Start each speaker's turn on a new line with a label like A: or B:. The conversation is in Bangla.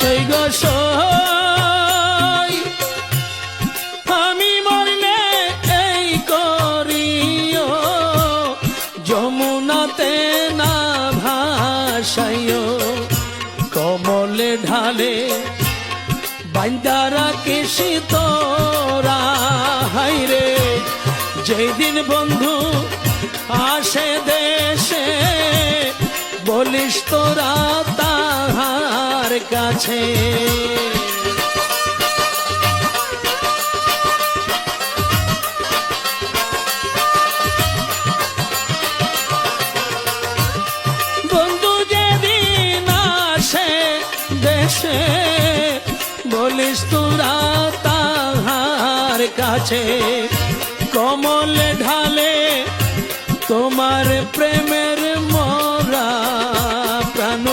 A: সই গো সই আমি মরলে এই করিও যমুনাতে না ভাসাইও কমলে ঢালে বাইন্দারা কেশি তোরা হাইরে যেদিন বন্ধু আসে দেশে বলিস তোরা তাহার কাছে বন্ধু যেদিন আসে দেশে বলিস তোরা তাহার কাছে কমলে ঢালে তোমার প্রেমের মরা প্রাণ